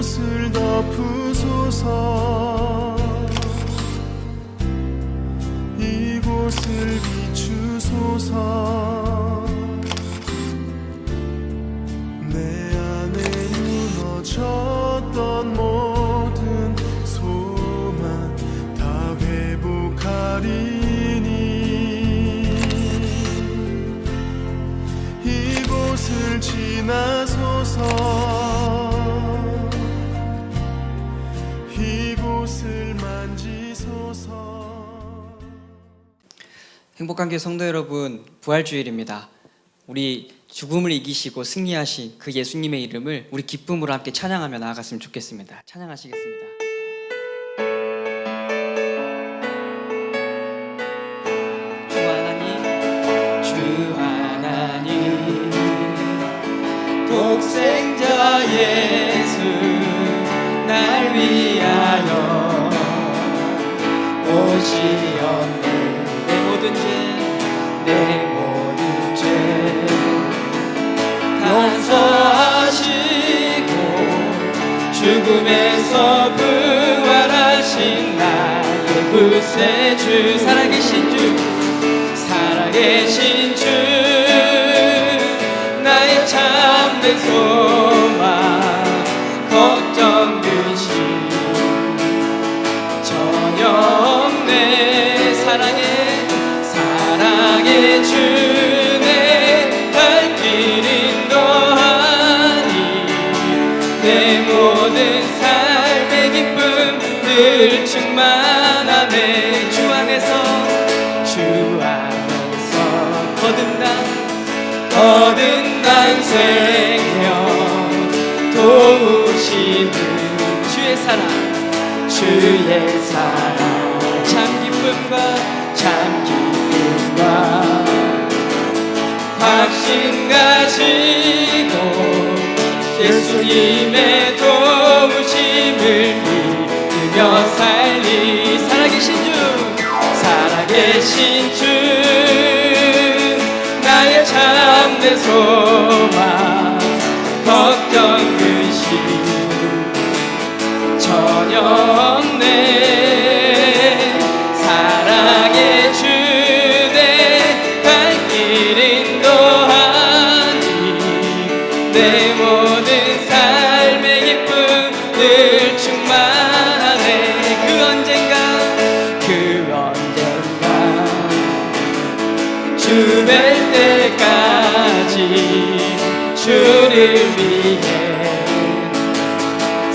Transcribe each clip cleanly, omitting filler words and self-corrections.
이곳을 덮으소서. 이곳을 비추소서. 내 안에 무너졌던 모든 소망 다 회복하리니 이곳을 지나소서. 이곳을 만지소서. 행복한 교회 성도 여러분, 부활주일입니다. 우리 죽음을 이기시고 승리하신 그 예수님의 이름을 우리 기쁨으로 함께 찬양하며 나아갔으면 좋겠습니다. 찬양하시겠습니다. 주 하나님 독생자 예수 날 위하여 오시었네. 내 모든 죄 용서하시고 죽음에서 부활하신 나의 구세주 살아계신 주 나의 참된 소망 걱정 근심 전혀 없네. 사랑의 주내 갈 길 인도하니 내 모든 삶의 기쁨 늘 충만하네. 주 안에서 거듭난 생명 도우시는 주의 사랑 참 기쁨과 확신 가지고 예수님의 도우심을 믿으며 살리 살아계신 주 나의 참된 소망 걱정 근심 전혀 없네. 사랑의 주내 갈 길 인도하니 내 모든 삶의 기쁨 늘 충만하네. 그 언젠가 주 뵐 때까지 주를 위해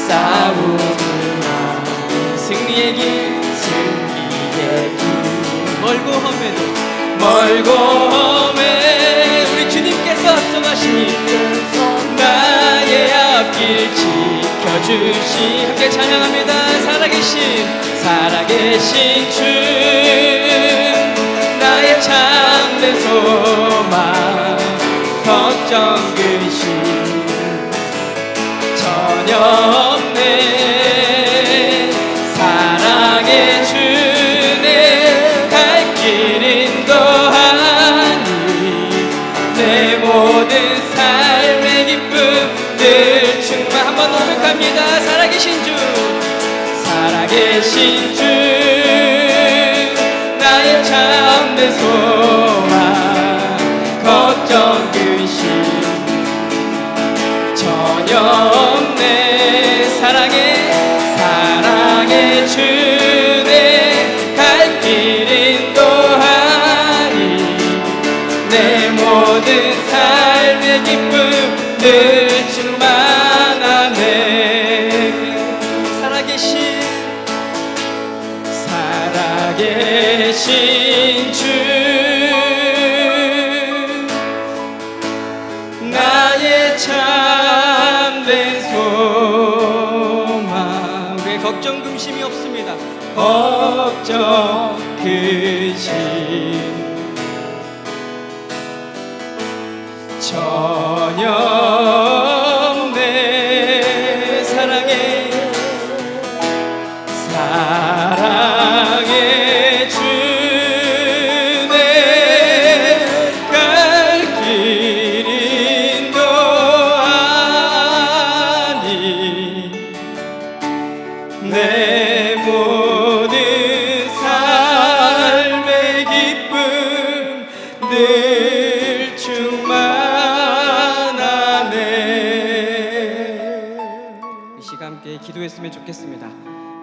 싸우구나. 승리의 길 멀고 험해 우리 주님께서 앞서가시니 나의 앞길 지켜주시. 함께 찬양합니다. 살아계신 주 나의 참된 소망 걱정 근심 전혀 없네. 사랑의 주내 갈 길 인도하니 내 모든 삶의 기쁨 늘 충만. 한번 고백합니다. 살아계신 주 나의 참된 소망 걱정 근심 전혀 없네. 사랑의 주내 갈 길 인도하니 내 모든 삶의 기쁨 늘 충만하네. 살아계신 주 나의 참된 소망. 우리의 걱정 근심이 없습니다. 걱정 근심 전혀 없네. 사랑의 주내 갈 길 인도하니 기도했으면 좋겠습니다.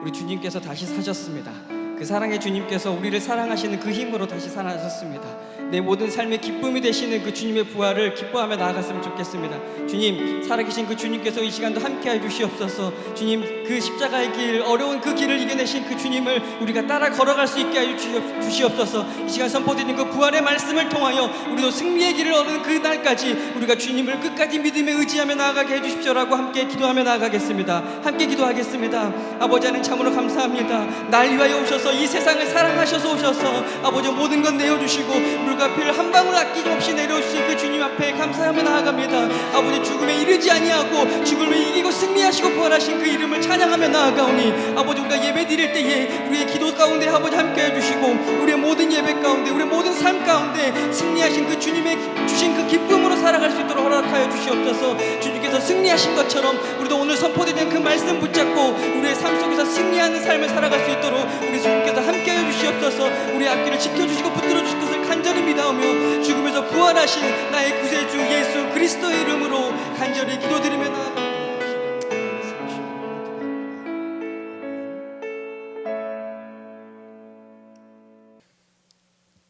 우리 주님께서 다시 사셨습니다. 그 사랑의 주님께서 우리를 사랑하시는 그 힘으로 다시 살아나셨습니다. 내 모든 삶의 기쁨이 되시는 그 주님의 부활을 기뻐하며 나아갔으면 좋겠습니다. 주님, 살아계신 그 주님께서 이 시간도 함께해 주시옵소서. 주님, 그 십자가의 길, 어려운 그 길을 이겨내신 그 주님을 우리가 따라 걸어갈 수 있게 하여 주시옵소서. 이 시간 선포드린 그 부활의 말씀을 통하여 우리도 승리의 길을 얻는 그 날까지 우리가 주님을 끝까지 믿음에 의지하며 나아가게 해주십시오라고 함께 기도하며 나아가겠습니다. 함께 기도하겠습니다. 아버지 하나님, 참으로 감사합니다. 날 위하여 오셔서 이 세상을 사랑하셔서 오셔서 아버지 모든 것 내어주시고 물과 피를 한 방울 아낌없이 내려주신 그 주님 앞에 감사하며 나아갑니다. 아버지, 죽음에 이르지 아니하고 죽음을 이기고 승리하시고 부활하신 그 이름을 찬양하며 나아가오니 아버지, 우리가 예배 드릴 때에 우리의 기도 가운데 아버지 함께 해주시고 우리의 모든 예배 가운데 우리의 모든 삶 가운데 승리하신 그 주님의 주신 그 기쁨으로 살아갈 수 있도록 허락하여 주시옵소서. 주님께서 승리하신 것처럼 우리도 오늘 선포되는 그 말씀 붙잡고 우리의 삶 속에서 승리하는 삶을 살아갈 수 있도록 우리 주님께서 함께하여 주시옵소서. 우리의 앞길을 지켜주시고 붙들어 주실 것을 간절히 믿사오며 죽음에서 부활하신 나의 구세주 예수 그리스도의 이름으로 간절히 기도드리며 나아갑니다.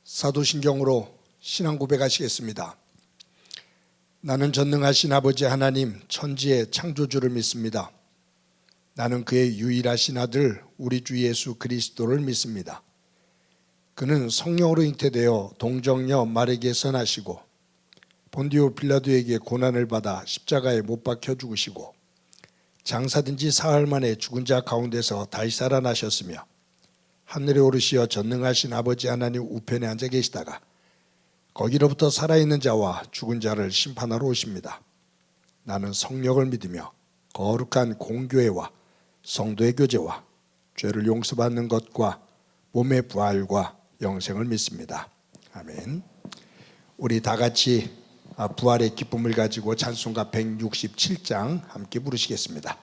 사도신경으로 신앙 고백하시겠습니다. 나는 전능하신 아버지 하나님 천지의 창조주를 믿습니다. 나는 그의 유일하신 아들 우리 주 예수 그리스도를 믿습니다. 그는 성령으로 잉태되어 동정녀 마리아에게 선하시고 본디오 빌라도에게 고난을 받아 십자가에 못 박혀 죽으시고 장사된 지 사흘 만에 죽은 자 가운데서 다시 살아나셨으며 하늘에 오르시어 전능하신 아버지 하나님 우편에 앉아 계시다가 거기로부터 살아있는 자와 죽은 자를 심판하러 오십니다. 나는 성령을 믿으며 거룩한 공교회와 성도의 교제와 죄를 용서받는 것과 몸의 부활과 영생을 믿습니다. 아멘. 우리 다 같이 부활의 기쁨을 가지고 찬송가 167장 함께 부르시겠습니다.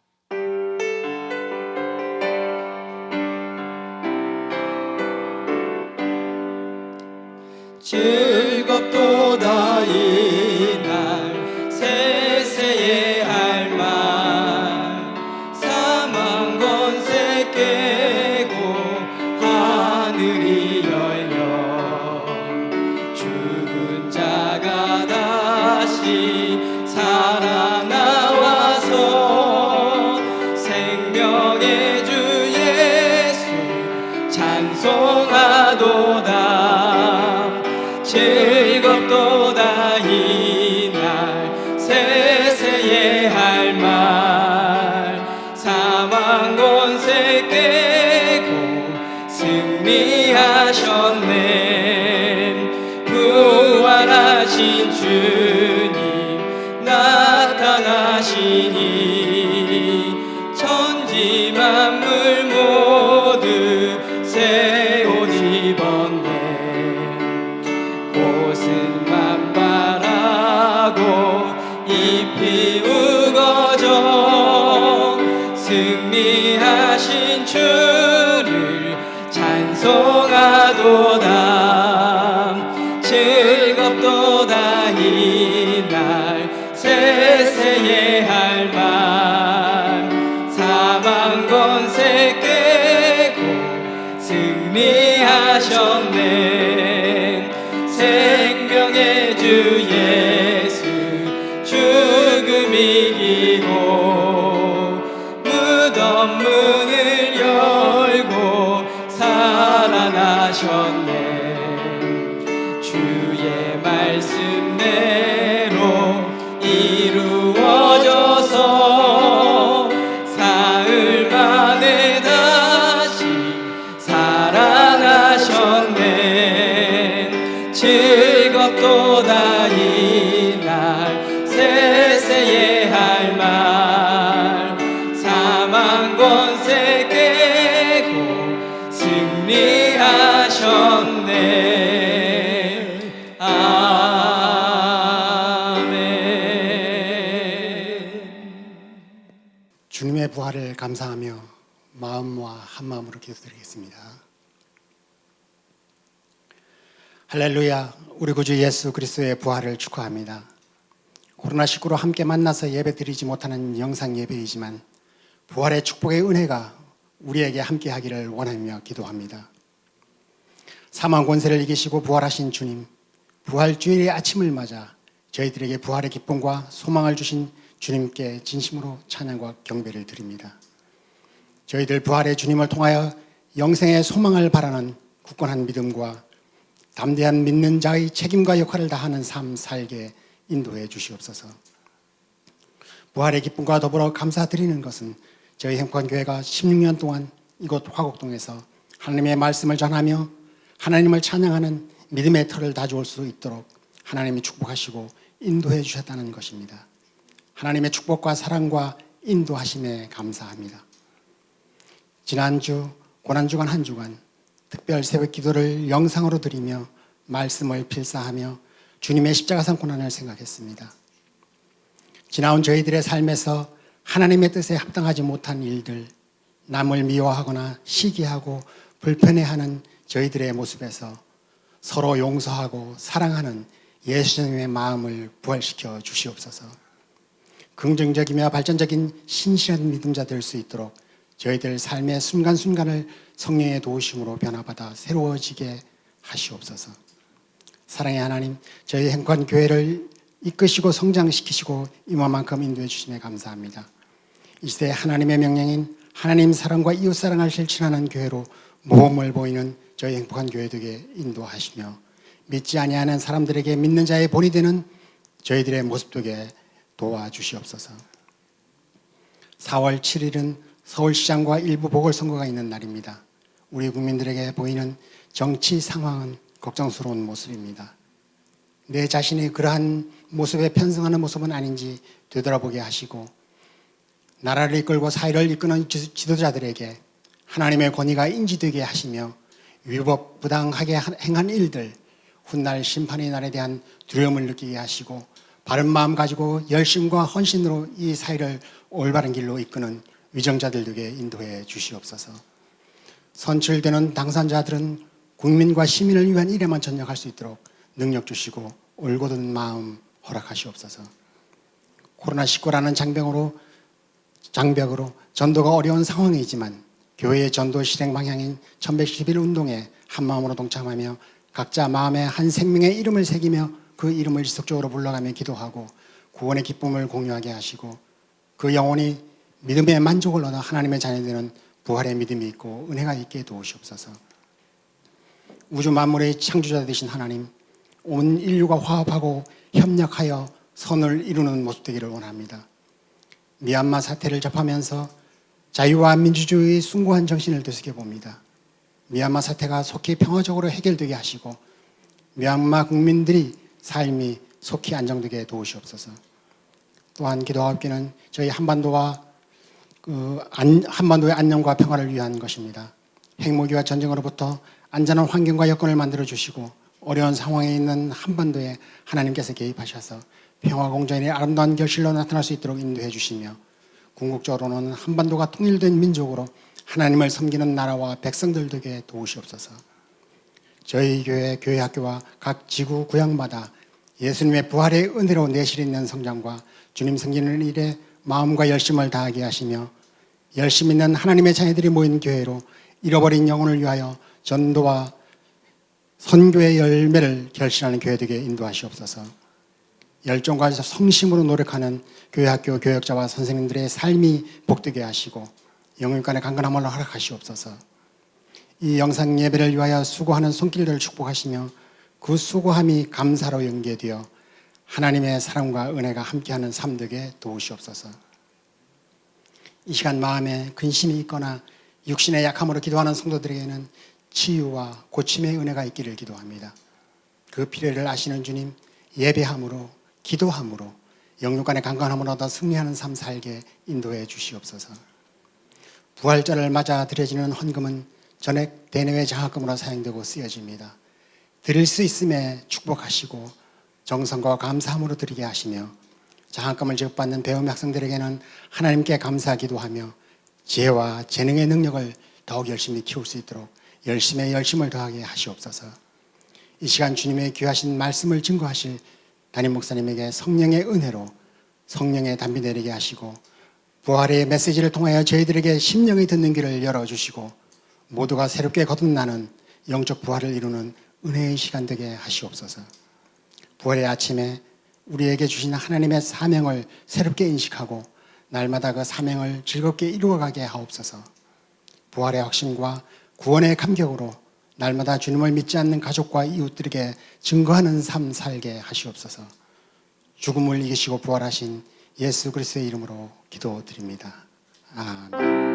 즐겁도다 이날 세세의 할 말 사망 권세 깨고 하늘이 열려 죽은 자가 다시 살아나와서 생명의 주 예수 찬송하도다. 즐겁도다 이날 세세의 할 말 사망 권세 깨고 승리하셨네. 부활하신 주님 나타나시니 천지 만물 모두 새 옷 입었네. 꽃은 만발하고 잎이 우거져 승리하신 주를 찬송하도다. 즐겁도다 이날 세세의 할 말 사망 권세 깨고 승리하셨네. 생명의 주 예수 죽음 이기고 무덤 문을 열고 살아나셨네. 주의 말씀대로 이루어져서 사흘 만에 다시 살아나셨네. 즐겁도다 이날 세세의 할 말 사망 권세 깨고 승리하셨네. 아멘. 주님의 부활을 감사하며 마음과 한마음으로 기도드리겠습니다. 할렐루야. 우리 구주 예수 그리스도의 부활을 축하합니다. 코로나19로 함께 만나서 예배드리지 못하는 영상 예배이지만 부활의 축복의 은혜가 우리에게 함께하기를 원하며 기도합니다. 사망 권세를 이기시고 부활하신 주님, 부활주일의 아침을 맞아 저희들에게 부활의 기쁨과 소망을 주신 주님께 진심으로 찬양과 경배를 드립니다. 저희들 부활의 주님을 통하여 영생의 소망을 바라는 굳건한 믿음과 담대한 믿는 자의 책임과 역할을 다하는 삶 살게 인도해 주시옵소서. 부활의 기쁨과 더불어 감사드리는 것은 저희 행복한교회가 16년 동안 이곳 화곡동에서 하나님의 말씀을 전하며 하나님을 찬양하는 믿음의 터를 다져올 수 있도록 하나님이 축복하시고 인도해 주셨다는 것입니다. 하나님의 축복과 사랑과 인도하심에 감사합니다. 지난주 고난주간 한 주간 특별 새벽 기도를 영상으로 드리며 말씀을 필사하며 주님의 십자가상 고난을 생각했습니다. 지나온 저희들의 삶에서 하나님의 뜻에 합당하지 못한 일들, 남을 미워하거나 시기하고 불편해하는 저희들의 모습에서 서로 용서하고 사랑하는 예수님의 마음을 부활시켜 주시옵소서. 긍정적이며 발전적인 신실한 믿음자 될 수 있도록 저희들 삶의 순간순간을 성령의 도우심으로 변화받아 새로워지게 하시옵소서. 사랑의 하나님, 저희 행복한 교회를 이끄시고 성장시키시고 이만큼 인도해 주심에 감사합니다. 이 시대 하나님의 명령인 하나님 사랑과 이웃 사랑을 실천하는 교회로 모험을 보이는 저희 행복한 교회 되게 인도하시며 믿지 아니하는 사람들에게 믿는 자의 본이 되는 저희들의 모습 되게 도와주시옵소서. 4월 7일은 서울시장과 일부 보궐선거가 있는 날입니다. 우리 국민들에게 보이는 정치 상황은 걱정스러운 모습입니다. 내 자신이 그러한 모습에 편승하는 모습은 아닌지 되돌아보게 하시고 나라를 이끌고 사회를 이끄는 지도자들에게 하나님의 권위가 인지되게 하시며 위법 부당하게 행한 일들, 훗날 심판의 날에 대한 두려움을 느끼게 하시고 바른 마음 가지고 열심과 헌신으로 이 사회를 올바른 길로 이끄는 위정자들에게 인도해 주시옵소서. 선출되는 당선자들은 국민과 시민을 위한 일에만 전념할 수 있도록 능력 주시고 올곧은 마음 허락하시옵소서. 코로나19라는 장벽으로 전도가 어려운 상황이지만 교회의 전도 실행 방향인 1111 운동에 한마음으로 동참하며 각자 마음에 한 생명의 이름을 새기며 그 이름을 지속적으로 불러가며 기도하고 구원의 기쁨을 공유하게 하시고 그 영혼이 믿음의 만족을 얻어 하나님의 자녀되는 부활의 믿음이 있고 은혜가 있게 도우시옵소서. 우주 만물의 창조자 되신 하나님, 온 인류가 화합하고 협력하여 선을 이루는 모습 되기를 원합니다. 미얀마 사태를 접하면서 자유와 민주주의의 숭고한 정신을 되새겨 봅니다. 미얀마 사태가 속히 평화적으로 해결되게 하시고 미얀마 국민들이 삶이 속히 안정되게 도우시옵소서. 또한 기도하옵기는 저희 한반도의 안녕과 평화를 위한 것입니다. 핵무기와 전쟁으로부터 안전한 환경과 여건을 만들어 주시고 어려운 상황에 있는 한반도에 하나님께서 개입하셔서 평화 공존의 아름다운 결실로 나타날 수 있도록 인도해 주시며 궁극적으로는 한반도가 통일된 민족으로 하나님을 섬기는 나라와 백성들 되게 도우시옵소서. 저희 교회 학교와 각 지구 구역마다 예수님의 부활의 은혜로 내실 있는 성장과 주님 섬기는 일에 마음과 열심을 다하게 하시며 열심 있는 하나님의 자녀들이 모인 교회로 잃어버린 영혼을 위하여 전도와 선교의 열매를 결실하는 교회 되게 인도하시옵소서. 열정과 성심으로 노력하는 교회 학교 교역자와 선생님들의 삶이 복되게 하시고 영혼간의 강건함을 허락하시옵소서. 이 영상 예배를 위하여 수고하는 손길들을 축복하시며 그 수고함이 감사로 연계되어 하나님의 사랑과 은혜가 함께하는 삶 되게 도우시옵소서. 이 시간 마음에 근심이 있거나 육신의 약함으로 기도하는 성도들에게는 치유와 고침의 은혜가 있기를 기도합니다. 그 필요를 아시는 주님, 예배함으로 기도함으로 영육간의 강건함을 얻어 승리하는 삶 살게 인도해 주시옵소서. 부활절을 맞아 드려지는 헌금은 전액 대내외 장학금으로 사용되고 쓰여집니다. 드릴 수 있음에 축복하시고 정성과 감사함으로 드리게 하시며 장학금을 지급받는 배움 학생들에게는 하나님께 감사 기도하며 지혜와 재능의 능력을 더욱 열심히 키울 수 있도록 열심을 더하게 하시옵소서. 이 시간 주님의 귀하신 말씀을 증거하실 담임 목사님에게 성령의 은혜로 성령의 담비 내리게 하시고 부활의 메시지를 통하여 저희들에게 심령이 듣는 길을 열어주시고 모두가 새롭게 거듭나는 영적 부활을 이루는 은혜의 시간 되게 하시옵소서. 부활의 아침에 우리에게 주신 하나님의 사명을 새롭게 인식하고 날마다 그 사명을 즐겁게 이루어가게 하옵소서. 부활의 확신과 구원의 감격으로 날마다 주님을 믿지 않는 가족과 이웃들에게 증거하는 삶 살게 하시옵소서. 죽음을 이기시고 부활하신 예수 그리스도의 이름으로 기도드립니다. 아멘.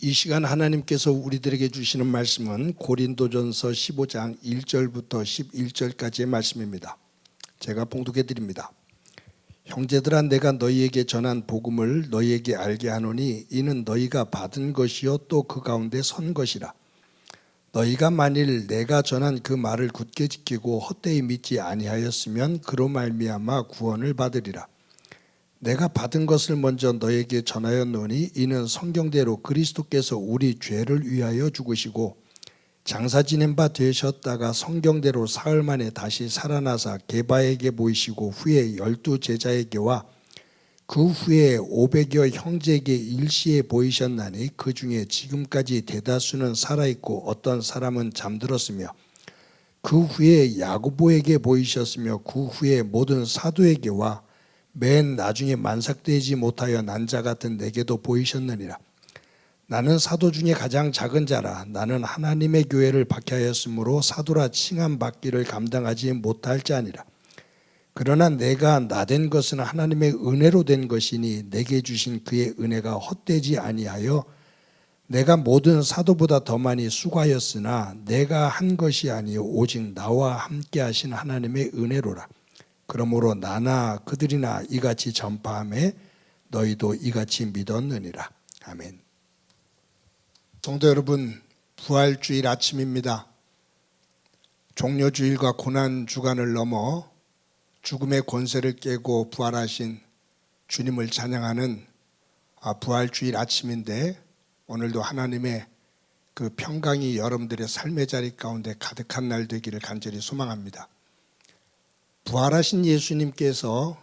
이 시간 하나님께서 우리들에게 주시는 말씀은 고린도전서 15장 1절부터 11절까지의 말씀입니다. 제가 봉독해 드립니다. 형제들아, 내가 너희에게 전한 복음을 너희에게 알게 하노니 이는 너희가 받은 것이요 또 그 가운데 선 것이라. 너희가 만일 내가 전한 그 말을 굳게 지키고 헛되이 믿지 아니하였으면 그로 말미암아 구원을 받으리라. 내가 받은 것을 먼저 너에게 전하였노니 이는 성경대로 그리스도께서 우리 죄를 위하여 죽으시고 장사 지낸 바 되셨다가 성경대로 사흘 만에 다시 살아나사 게바에게 보이시고 후에 12 제자에게와 그 후에 500여 형제에게 일시에 보이셨나니 그 중에 지금까지 대다수는 살아있고 어떤 사람은 잠들었으며 그 후에 야고보에게 보이셨으며 그 후에 모든 사도에게와 맨 나중에 만삭되지 못하여 난 자 같은 내게도 보이셨느니라. 나는 사도 중에 가장 작은 자라. 나는 하나님의 교회를 박해하였으므로 사도라 칭함 받기를 감당하지 못할 자니라. 그러나 내가 나된 것은 하나님의 은혜로 된 것이니 내게 주신 그의 은혜가 헛되지 아니하여 내가 모든 사도보다 더 많이 수고하였으나 내가 한 것이 아니요 오직 나와 함께 하신 하나님의 은혜로라. 그러므로 나나 그들이나 이같이 전파하매 너희도 이같이 믿었느니라. 아멘. 성도 여러분, 부활주일 아침입니다. 종려주일과 고난주간을 넘어 죽음의 권세를 깨고 부활하신 주님을 찬양하는 부활주일 아침인데 오늘도 하나님의 그 평강이 여러분들의 삶의 자리 가운데 가득한 날 되기를 간절히 소망합니다. 부활하신 예수님께서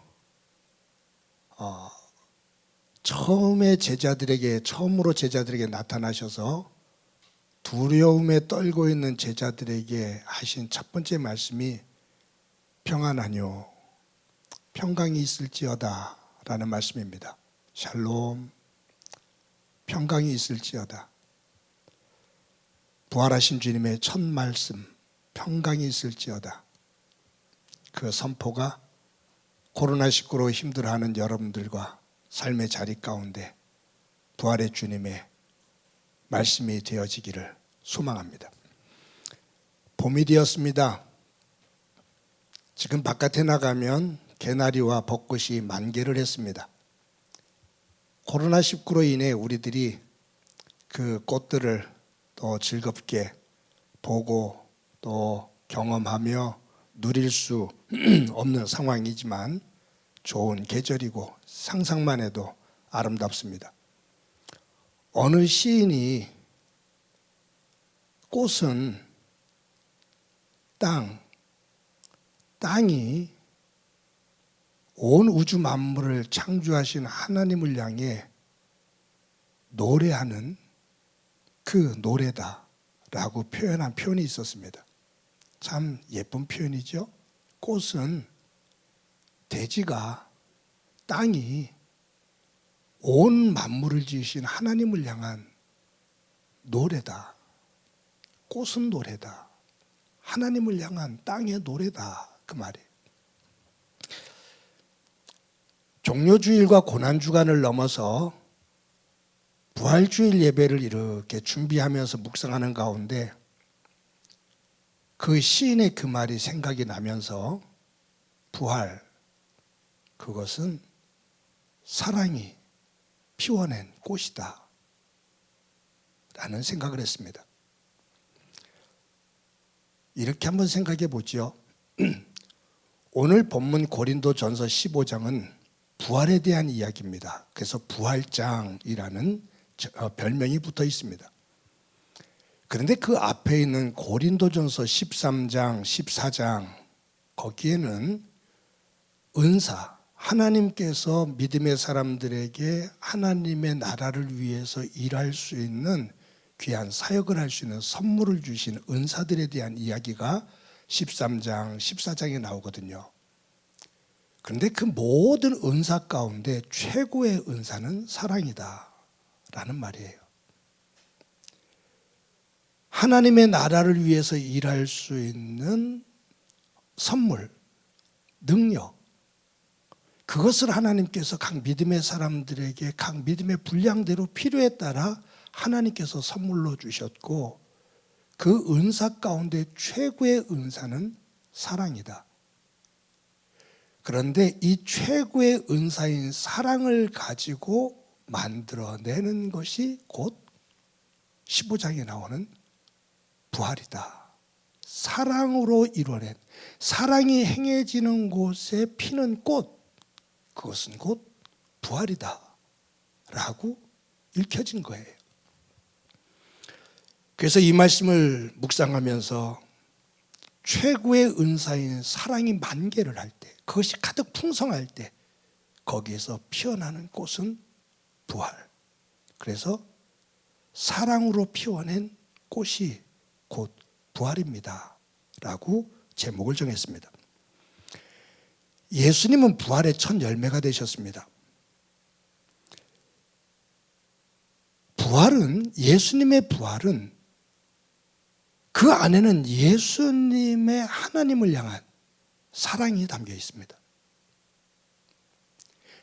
처음으로 제자들에게 나타나셔서 두려움에 떨고 있는 제자들에게 하신 첫 번째 말씀이 평안하뇨, 평강이 있을지어다 라는 말씀입니다. 샬롬, 평강이 있을지어다. 부활하신 주님의 첫 말씀, 평강이 있을지어다. 그 선포가 코로나19로 힘들어하는 여러분들과 삶의 자리 가운데 부활의 주님의 말씀이 되어지기를 소망합니다. 봄이 되었습니다. 지금 바깥에 나가면 개나리와 벚꽃이 만개를 했습니다. 코로나19로 인해 우리들이 그 꽃들을 더 즐겁게 보고 또 경험하며 누릴 수 없는 상황이지만 좋은 계절이고 상상만 해도 아름답습니다. 어느 시인이 꽃은 땅이 온 우주 만물을 창조하신 하나님을 향해 노래하는 그 노래다라고 표현한 표현이 있었습니다. 참 예쁜 표현이죠. 꽃은 대지가 땅이 온 만물을 지으신 하나님을 향한 노래다. 꽃은 노래다. 하나님을 향한 땅의 노래다. 그 말이에요. 종려주일과 고난주간을 넘어서 부활주일 예배를 이렇게 준비하면서 묵상하는 가운데 그 시인의 그 말이 생각이 나면서 부활, 그것은 사랑이 피워낸 꽃이다 라는 생각을 했습니다. 이렇게 한번 생각해 보죠. 오늘 본문 고린도전서 15장은 부활에 대한 이야기입니다. 그래서 부활장이라는 별명이 붙어 있습니다. 그런데 그 앞에 있는 고린도전서 13장, 14장 거기에는 은사, 하나님께서 믿음의 사람들에게 하나님의 나라를 위해서 일할 수 있는 귀한 사역을 할 수 있는 선물을 주신 은사들에 대한 이야기가 13장, 14장에 나오거든요. 그런데 그 모든 은사 가운데 최고의 은사는 사랑이다 라는 말이에요. 하나님의 나라를 위해서 일할 수 있는 선물, 능력, 그것을 하나님께서 각 믿음의 사람들에게 각 믿음의 분량대로 필요에 따라 하나님께서 선물로 주셨고, 그 은사 가운데 최고의 은사는 사랑이다. 그런데 이 최고의 은사인 사랑을 가지고 만들어내는 것이 곧 15장에 나오는 부활이다. 사랑으로 이루어낸, 사랑이 행해지는 곳에 피는 꽃, 그것은 곧 부활이다 라고 읽혀진 거예요. 그래서 이 말씀을 묵상하면서 최고의 은사인 사랑이 만개를 할 때, 그것이 가득 풍성할 때 거기에서 피어나는 꽃은 부활. 그래서 사랑으로 피워낸 꽃이 곧 부활입니다 라고 제목을 정했습니다. 예수님은 부활의 첫 열매가 되셨습니다. 예수님의 부활은 그 안에는 예수님의 하나님을 향한 사랑이 담겨 있습니다.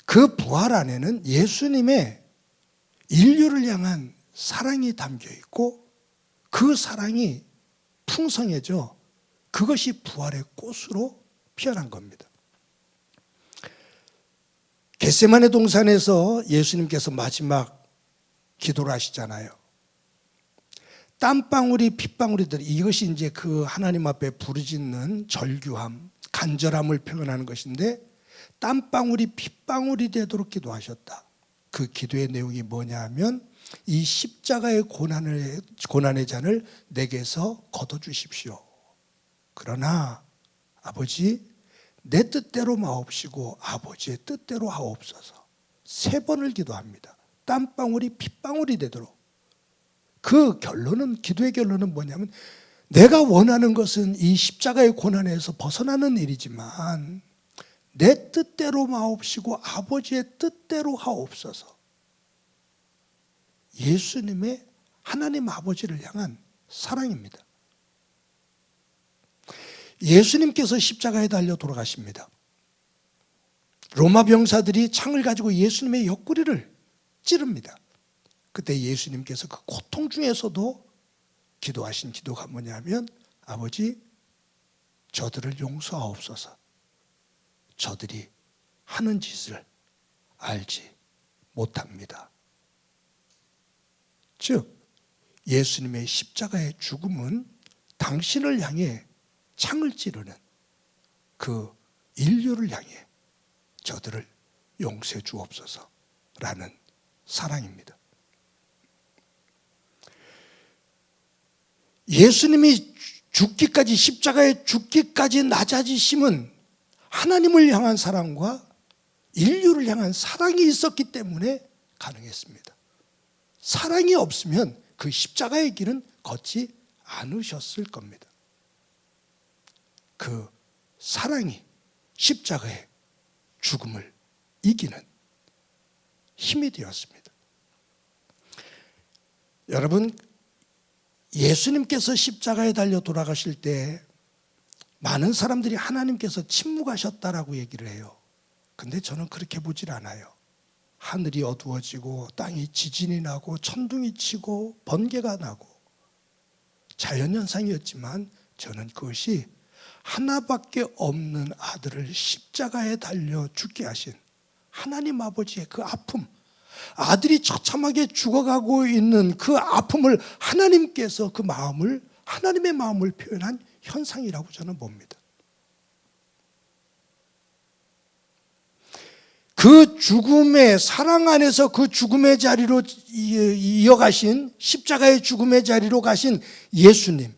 그 부활 안에는 예수님의 인류를 향한 사랑이 담겨 있고, 그 사랑이 풍성해져 그것이 부활의 꽃으로 피어난 겁니다. 겟세마네 동산에서 예수님께서 마지막 기도를 하시잖아요. 땀방울이 핏방울이들, 이것이 이제 그 하나님 앞에 부르짖는 절규함, 간절함을 표현하는 것인데, 땀방울이 핏방울이 되도록 기도하셨다. 그 기도의 내용이 뭐냐 하면, 이 십자가의 고난의 잔을 내게서 걷어주십시오. 그러나 아버지, 내 뜻대로 마옵시고 아버지의 뜻대로 하옵소서. 3번을 기도합니다. 땀방울이 핏방울이 되도록. 그 결론은, 기도의 결론은 뭐냐면, 내가 원하는 것은 이 십자가의 고난에서 벗어나는 일이지만 내 뜻대로 마옵시고 아버지의 뜻대로 하옵소서. 예수님의 하나님 아버지를 향한 사랑입니다. 예수님께서 십자가에 달려 돌아가십니다. 로마 병사들이 창을 가지고 예수님의 옆구리를 찌릅니다. 그때 예수님께서 그 고통 중에서도 기도하신 기도가 뭐냐면, 아버지, 저들을 용서하옵소서. 저들이 하는 짓을 알지 못합니다. 즉, 예수님의 십자가의 죽음은 당신을 향해 창을 찌르는 그 인류를 향해 저들을 용서해 주옵소서라는 사랑입니다. 예수님이 죽기까지, 십자가에 죽기까지 낮아지심은 하나님을 향한 사랑과 인류를 향한 사랑이 있었기 때문에 가능했습니다. 사랑이 없으면 그 십자가의 길은 걷지 않으셨을 겁니다. 그 사랑이 십자가의 죽음을 이기는 힘이 되었습니다. 여러분, 예수님께서 십자가에 달려 돌아가실 때 많은 사람들이 하나님께서 침묵하셨다라고 얘기를 해요. 근데 저는 그렇게 보질 않아요. 하늘이 어두워지고 땅이 지진이 나고 천둥이 치고 번개가 나고 자연현상이었지만, 저는 그것이 하나밖에 없는 아들을 십자가에 달려 죽게 하신 하나님 아버지의 그 아픔, 아들이 처참하게 죽어가고 있는 그 아픔을 하나님께서 그 마음을, 하나님의 마음을 표현한 현상이라고 저는 봅니다. 그 죽음의 사랑 안에서 그 죽음의 자리로 이어가신, 십자가의 죽음의 자리로 가신 예수님,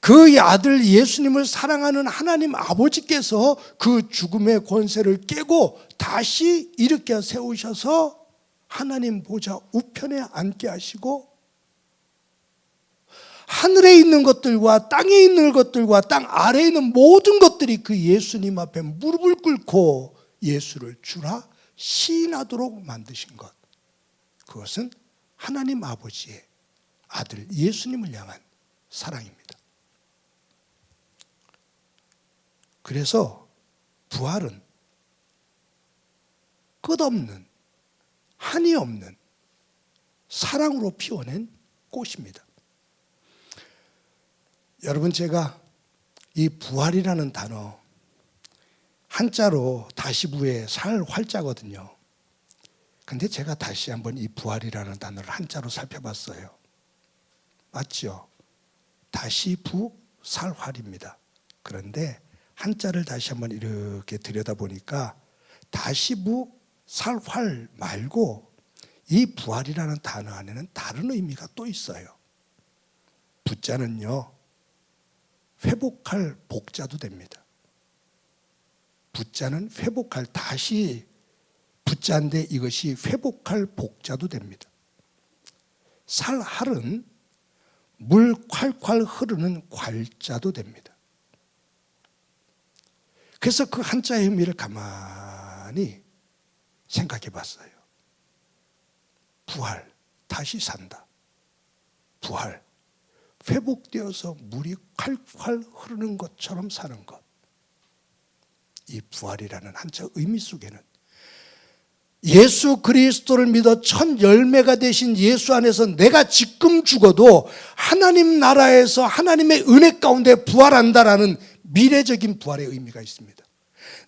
그 아들 예수님을 사랑하는 하나님 아버지께서 그 죽음의 권세를 깨고 다시 일으켜 세우셔서 하나님 보좌 우편에 앉게 하시고, 하늘에 있는 것들과 땅에 있는 것들과 땅 아래에 있는 모든 것들이 그 예수님 앞에 무릎을 꿇고 예수를 주라 시인하도록 만드신 것, 그것은 하나님 아버지의 아들 예수님을 향한 사랑입니다. 그래서 부활은 끝없는, 한이 없는 사랑으로 피워낸 꽃입니다. 여러분, 제가 이 부활이라는 단어, 한자로 다시부의 살 활자거든요. 근데 제가 다시 한번 이 부활이라는 단어를 한자로 살펴봤어요. 맞죠? 다시부 살활입니다. 그런데 한자를 다시 한번 이렇게 들여다보니까 다시부 살활 말고 이 부활이라는 단어 안에는 다른 의미가 또 있어요. 부자는요, 회복할 복자도 됩니다. 부자는 회복할, 다시 부자인데 이것이 회복할 복자도 됩니다. 살할은 물 콸콸 흐르는 괄자도 됩니다. 그래서 그 한자의 의미를 가만히 생각해 봤어요. 부활, 다시 산다. 부활, 회복되어서 물이 콸콸 흐르는 것처럼 사는 것. 이 부활이라는 한자 의미 속에는 예수 그리스도를 믿어 첫 열매가 되신 예수 안에서 내가 지금 죽어도 하나님 나라에서 하나님의 은혜 가운데 부활한다라는 미래적인 부활의 의미가 있습니다.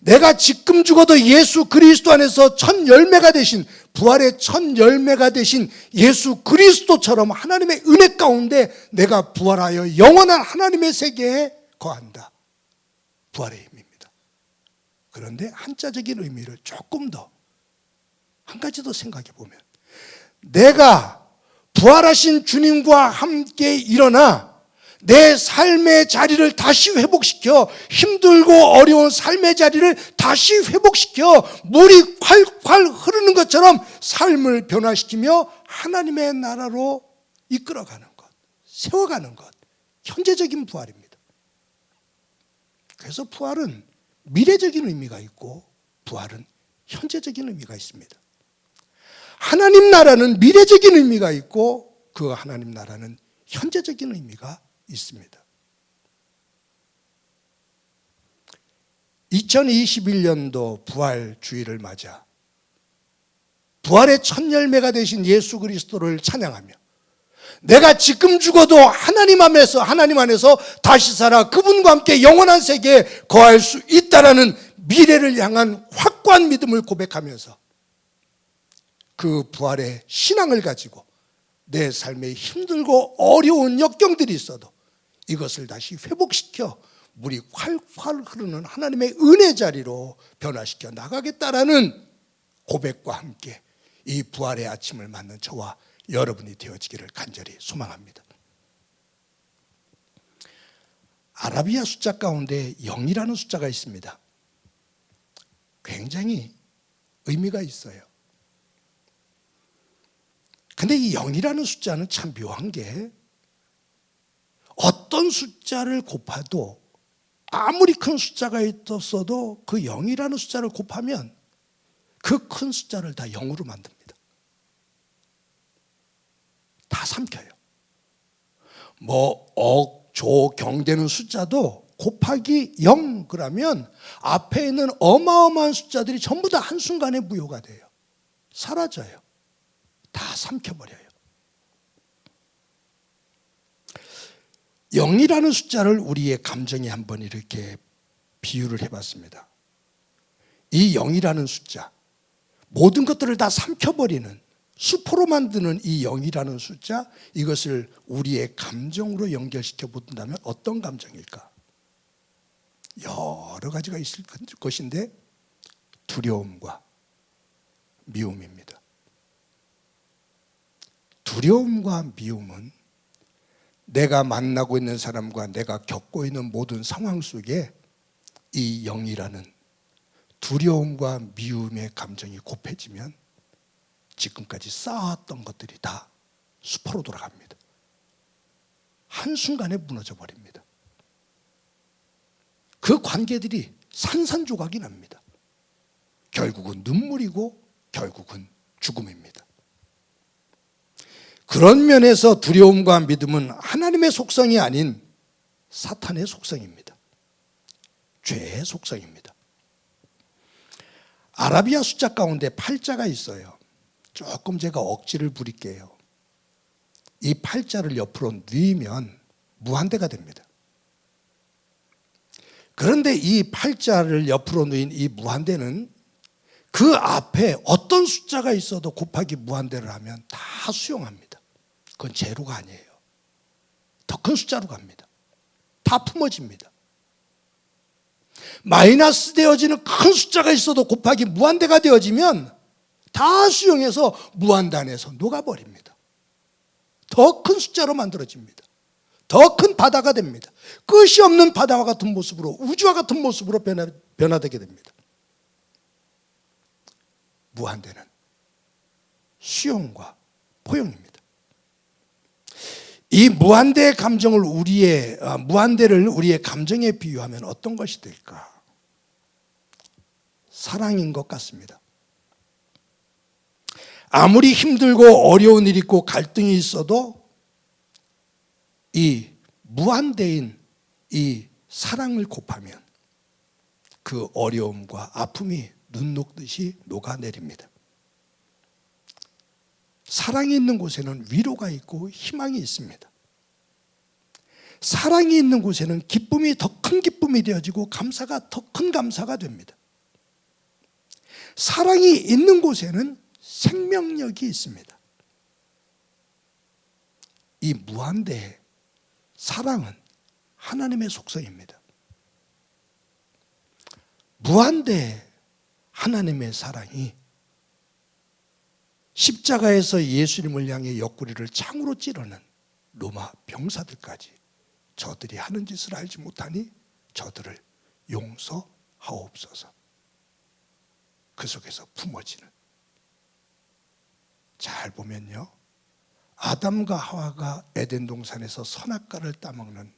내가 지금 죽어도 예수 그리스도 안에서 첫 열매가 되신, 부활의 첫 열매가 되신 예수 그리스도처럼 하나님의 은혜 가운데 내가 부활하여 영원한 하나님의 세계에 거한다. 부활의 의미입니다. 그런데 한자적인 의미를 조금 더, 한 가지 더 생각해 보면, 내가 부활하신 주님과 함께 일어나 내 삶의 자리를 다시 회복시켜, 힘들고 어려운 삶의 자리를 다시 회복시켜 물이 콸콸 흐르는 것처럼 삶을 변화시키며 하나님의 나라로 이끌어가는 것, 세워가는 것, 현재적인 부활입니다. 그래서 부활은 미래적인 의미가 있고 부활은 현재적인 의미가 있습니다. 하나님 나라는 미래적인 의미가 있고 그 하나님 나라는 현재적인 의미가 있습니다. 2021년도 부활 주일을 맞아 부활의 첫 열매가 되신 예수 그리스도를 찬양하며 내가 지금 죽어도 하나님 안에서 다시 살아 그분과 함께 영원한 세계에 거할 수 있다라는 미래를 향한 확고한 믿음을 고백하면서 그 부활의 신앙을 가지고 내 삶에 힘들고 어려운 역경들이 있어도 이것을 다시 회복시켜 물이 콸콸 흐르는 하나님의 은혜 자리로 변화시켜 나가겠다라는 고백과 함께 이 부활의 아침을 맞는 저와 여러분이 되어지기를 간절히 소망합니다. 아라비아 숫자 가운데 0이라는 숫자가 있습니다. 굉장히 의미가 있어요. 근데 이 0이라는 숫자는 참 묘한 게 어떤 숫자를 곱해도 아무리 큰 숫자가 있었어도 그 0이라는 숫자를 곱하면 그 큰 숫자를 다 0으로 만듭니다. 다 삼켜요. 뭐 억, 조, 경 되는 숫자도 곱하기 0 그러면 앞에 있는 어마어마한 숫자들이 전부 다 한순간에 무효가 돼요. 사라져요. 다 삼켜버려요. 0이라는 숫자를 우리의 감정에 한번 이렇게 비유를 해봤습니다. 이 0이라는 숫자, 모든 것들을 다 삼켜버리는 수포로 만드는 이 0이라는 숫자, 이것을 우리의 감정으로 연결시켜 본다면 어떤 감정일까? 여러 가지가 있을 것인데 두려움과 미움입니다. 두려움과 미움은 내가 만나고 있는 사람과 내가 겪고 있는 모든 상황 속에 이 0이라는 두려움과 미움의 감정이 곱해지면 지금까지 쌓았던 것들이 다 수포로 돌아갑니다. 한순간에 무너져 버립니다. 그 관계들이 산산조각이 납니다. 결국은 눈물이고 결국은 죽음입니다. 그런 면에서 두려움과 믿음은 하나님의 속성이 아닌 사탄의 속성입니다. 죄의 속성입니다. 아라비아 숫자 가운데 8자가 있어요. 조금 제가 억지를 부릴게요. 이 8자를 옆으로 뉘면 무한대가 됩니다. 그런데 이 8자를 옆으로 놓인 이 무한대는 그 앞에 어떤 숫자가 있어도 곱하기 무한대를 하면 다 수용합니다. 그건 제로가 아니에요. 더 큰 숫자로 갑니다. 다 품어집니다. 마이너스 되어지는 큰 숫자가 있어도 곱하기 무한대가 되어지면 다 수용해서 무한단에서 녹아버립니다. 더 큰 숫자로 만들어집니다. 더 큰 바다가 됩니다. 끝이 없는 바다와 같은 모습으로, 우주와 같은 모습으로 변화되게 됩니다. 무한대는 수용과 포용입니다. 이 무한대의 감정을 무한대를 우리의 감정에 비유하면 어떤 것이 될까? 사랑인 것 같습니다. 아무리 힘들고 어려운 일이 있고 갈등이 있어도 이 무한대인 이 사랑을 곱하면 그 어려움과 아픔이 눈 녹듯이 녹아내립니다. 사랑이 있는 곳에는 위로가 있고 희망이 있습니다. 사랑이 있는 곳에는 기쁨이 더 큰 기쁨이 되어지고 감사가 더 큰 감사가 됩니다. 사랑이 있는 곳에는 생명력이 있습니다. 이 무한대의 사랑은 하나님의 속성입니다. 무한대의 하나님의 사랑이 십자가에서 예수님을 향해 옆구리를 창으로 찌르는 로마 병사들까지 저들이 하는 짓을 알지 못하니 저들을 용서하옵소서. 그 속에서 품어지는, 잘 보면요, 아담과 하와가 에덴 동산에서 선악과를 따먹는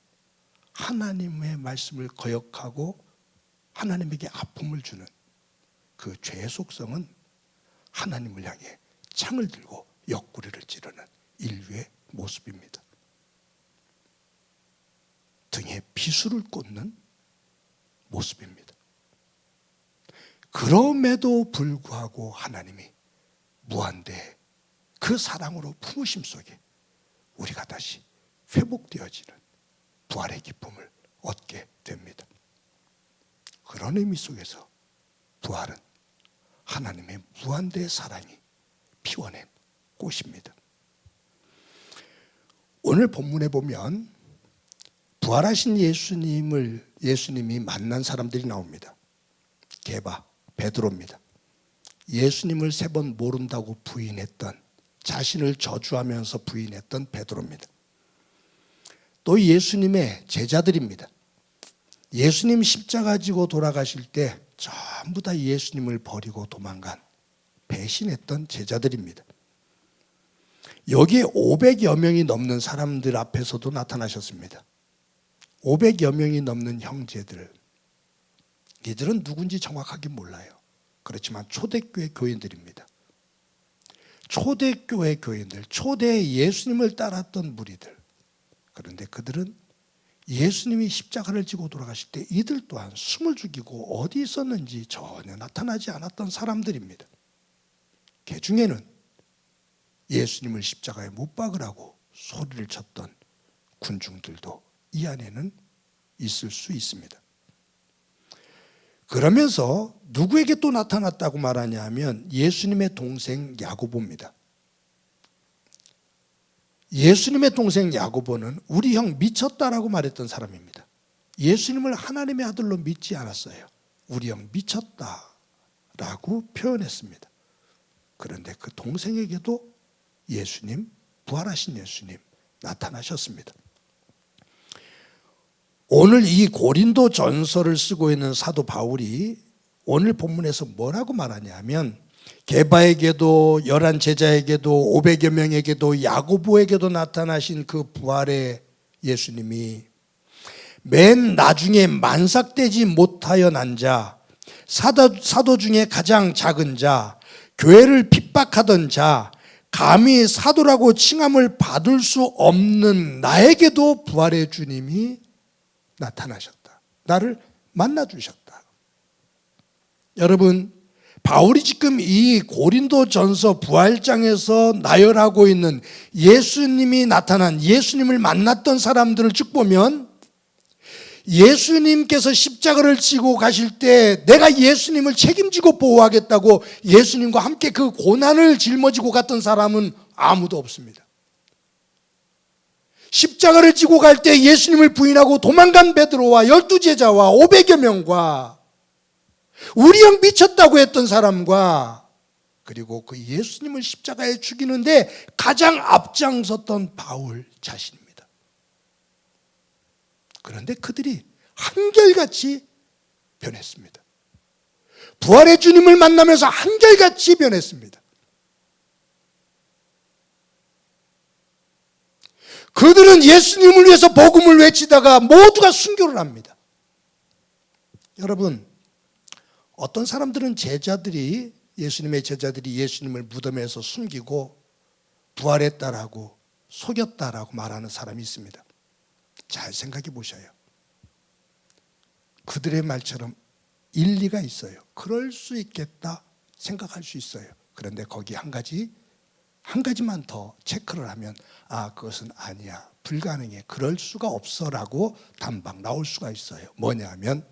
하나님의 말씀을 거역하고 하나님에게 아픔을 주는 그 죄의 속성은 하나님을 향해 창을 들고 옆구리를 찌르는 인류의 모습입니다. 등에 비수를 꽂는 모습입니다. 그럼에도 불구하고 하나님이 무한대 그 사랑으로 품으심 속에 우리가 다시 회복되어지는 부활의 기쁨을 얻게 됩니다. 그런 의미 속에서 부활은 하나님의 무한대의 사랑이 피워낸 꽃입니다. 오늘 본문에 보면 부활하신 예수님이 만난 사람들이 나옵니다. 게바, 베드로입니다. 예수님을 3번 모른다고 부인했던, 자신을 저주하면서 부인했던 베드로입니다. 또 예수님의 제자들입니다. 예수님 십자가 지고 돌아가실 때 전부 다 예수님을 버리고 도망간, 배신했던 제자들입니다. 여기에 500여 명이 넘는 사람들 앞에서도 나타나셨습니다. 500여 명이 넘는 형제들, 이들은 누군지 정확하게 몰라요. 그렇지만 초대교회 교인들입니다. 초대교회 교인들, 초대 예수님을 따랐던 무리들. 그런데 그들은 예수님이 십자가를 지고 돌아가실 때 이들 또한 숨을 죽이고 어디 있었는지 전혀 나타나지 않았던 사람들입니다. 그 중에는 예수님을 십자가에 못 박으라고 소리를 쳤던 군중들도 이 안에는 있을 수 있습니다. 그러면서 누구에게 또 나타났다고 말하냐 하면 예수님의 동생 야고보입니다. 예수님의 동생 야고보는 우리 형 미쳤다라고 말했던 사람입니다. 예수님을 하나님의 아들로 믿지 않았어요. 우리 형 미쳤다라고 표현했습니다. 그런데 그 동생에게도 예수님, 부활하신 예수님 나타나셨습니다. 오늘 이 고린도 전서를 쓰고 있는 사도 바울이 오늘 본문에서 뭐라고 말하냐면 게바에게도 11 제자에게도 500여 명에게도 야고보에게도 나타나신 그 부활의 예수님이 맨 나중에 만삭되지 못하여 난 자, 사도 중에 가장 작은 자, 교회를 핍박하던 자, 감히 사도라고 칭함을 받을 수 없는 나에게도 부활의 주님이 나타나셨다. 나를 만나주셨다. 여러분, 바울이 지금 이 고린도전서 부활장에서 나열하고 있는 예수님이 나타난, 예수님을 만났던 사람들을 쭉 보면 예수님께서 십자가를 지고 가실 때 내가 예수님을 책임지고 보호하겠다고 예수님과 함께 그 고난을 짊어지고 갔던 사람은 아무도 없습니다. 십자가를 지고 갈 때 예수님을 부인하고 도망간 베드로와 12제자와 500여 명과 우리 형 미쳤다고 했던 사람과 그리고 그 예수님을 십자가에 죽이는데 가장 앞장섰던 바울 자신입니다. 그런데 그들이 한결같이 변했습니다. 부활의 주님을 만나면서 한결같이 변했습니다. 그들은 예수님을 위해서 복음을 외치다가 모두가 순교를 합니다. 여러분, 어떤 사람들은 예수님의 제자들이 예수님을 무덤에서 숨기고 부활했다라고 속였다라고 말하는 사람이 있습니다. 잘 생각해 보셔요. 그들의 말처럼 일리가 있어요. 그럴 수 있겠다 생각할 수 있어요. 그런데 거기 한 가지만 더 체크를 하면 그것은 아니야, 불가능해, 그럴 수가 없어라고 단박 나올 수가 있어요. 뭐냐 하면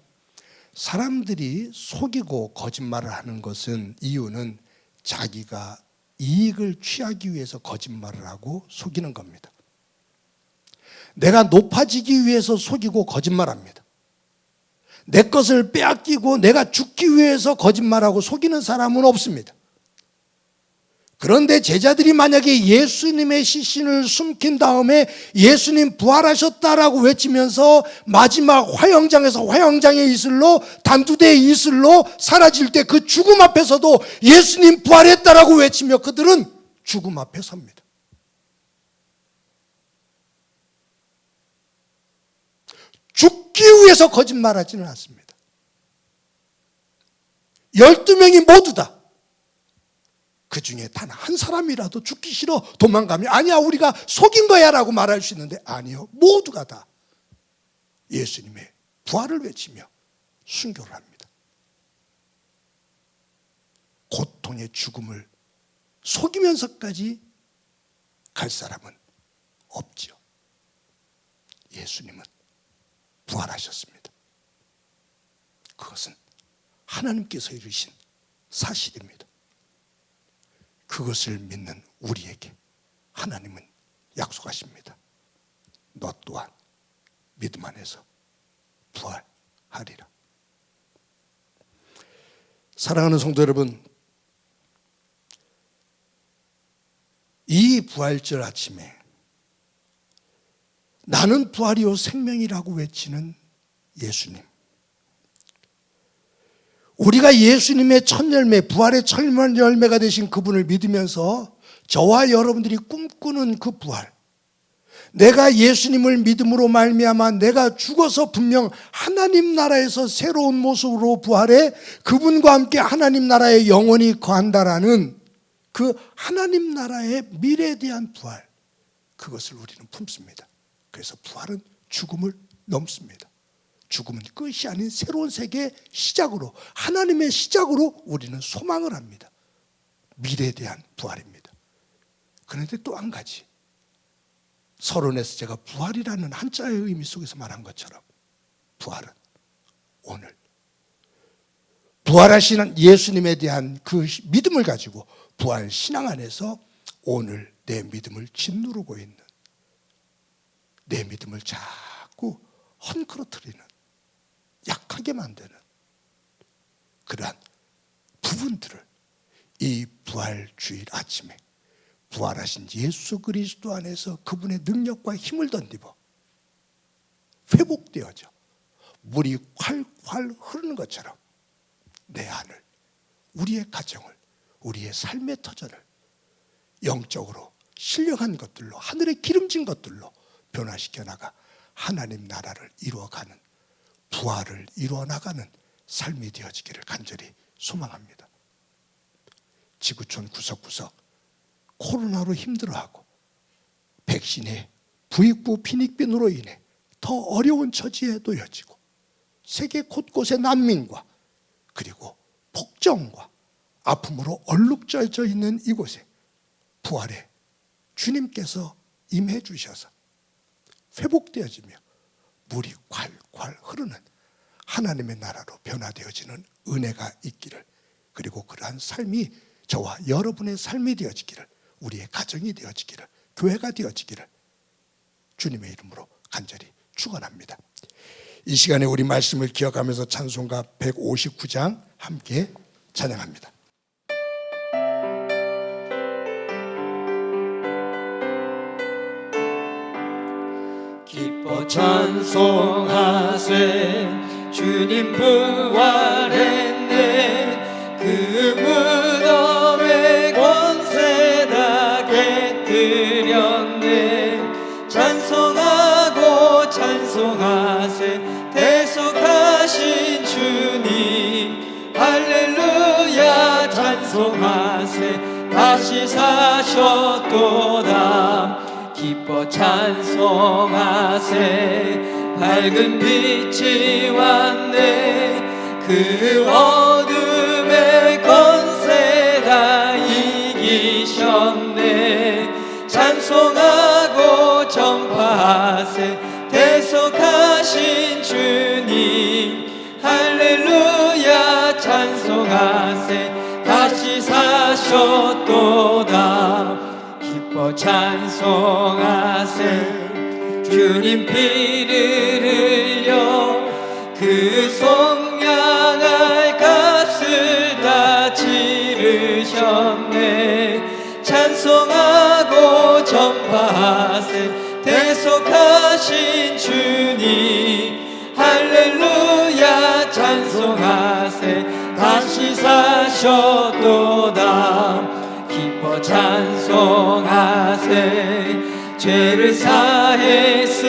사람들이 속이고 거짓말을 하는 것은 이유는 자기가 이익을 취하기 위해서 거짓말을 하고 속이는 겁니다. 내가 높아지기 위해서 속이고 거짓말합니다. 내 것을 빼앗기고 내가 죽기 위해서 거짓말하고 속이는 사람은 없습니다. 그런데 제자들이 만약에 예수님의 시신을 숨긴 다음에 예수님 부활하셨다라고 외치면서 마지막 화영장에서 화영장의 이슬로, 단두대의 이슬로 사라질 때 그 죽음 앞에서도 예수님 부활했다라고 외치며 그들은 죽음 앞에 섭니다. 죽기 위해서 거짓말하지는 않습니다. 12명이 모두 다 그 중에 단 한 사람이라도 죽기 싫어 도망가면 아니야, 우리가 속인 거야 라고 말할 수 있는데 아니요, 모두가 다 예수님의 부활을 외치며 순교를 합니다. 고통의 죽음을 속이면서까지 갈 사람은 없지요. 예수님은 부활하셨습니다. 그것은 하나님께서 이루신 사실입니다. 그것을 믿는 우리에게 하나님은 약속하십니다. 너 또한 믿음 안에서 부활하리라. 사랑하는 성도 여러분, 이 부활절 아침에 나는 부활이요 생명이라고 외치는 예수님, 우리가 예수님의 첫 열매, 부활의 첫 열매가 되신 그분을 믿으면서 저와 여러분들이 꿈꾸는 그 부활, 내가 예수님을 믿음으로 말미암아 내가 죽어서 분명 하나님 나라에서 새로운 모습으로 부활해 그분과 함께 하나님 나라에 영원히 거한다라는 그 하나님 나라의 미래에 대한 부활, 그것을 우리는 품습니다. 그래서 부활은 죽음을 넘습니다. 죽음은 끝이 아닌 새로운 세계의 시작으로, 하나님의 시작으로 우리는 소망을 합니다. 미래에 대한 부활입니다. 그런데 또 한 가지, 서론에서 제가 부활이라는 한자의 의미 속에서 말한 것처럼 부활은 오늘 부활하시는 예수님에 대한 그 믿음을 가지고 부활 신앙 안에서 오늘 내 믿음을 짓누르고 있는 내 믿음을 자꾸 헝클어뜨리는, 약하게 만드는 그러한 부분들을 이 부활주일 아침에 부활하신 예수 그리스도 안에서 그분의 능력과 힘을 덧입어 회복되어져 물이 콸콸 흐르는 것처럼 내 안을, 우리의 가정을, 우리의 삶의 터전을 영적으로 신령한 것들로, 하늘의 기름진 것들로 변화시켜 나가 하나님 나라를 이루어가는, 부활을 이루어 나가는 삶이 되어지기를 간절히 소망합니다. 지구촌 구석구석 코로나로 힘들어하고 백신의 부익부 빈익빈으로 인해 더 어려운 처지에 놓여지고 세계 곳곳의 난민과 그리고 폭정과 아픔으로 얼룩져져 있는 이곳에 부활의 주님께서 임해 주셔서 회복되어지며 물이 콸콸 흐르는 하나님의 나라로 변화되어지는 은혜가 있기를, 그리고 그러한 삶이 저와 여러분의 삶이 되어지기를, 우리의 가정이 되어지기를, 교회가 되어지기를 주님의 이름으로 간절히 축원합니다. 이 시간에 우리 말씀을 기억하면서 찬송가 159장 함께 찬양합니다. 기뻐 찬송하세 주님 부활했네. 그 무덤의 권세 다 깨뜨렸네. 찬송하고 찬송하세 대속하신 주님. 할렐루야 찬송하세 다시 사셨도다. 기뻐 찬송하세 밝은 빛이 왔네. 그 어둠의 권세 다 이기셨네. 찬송하고 전파하세 대속하신 주님. 할렐루야 찬송하세 다시 사셨도다. 기뻐 찬송하세 주님 피를 흘려 그 속량할 값을 다 치르셨네. 찬송하고 전파하세 대속하신 주님. 할렐루야 찬송하세 다시 사셨도다. 기뻐 찬송하세 죄를 사했으니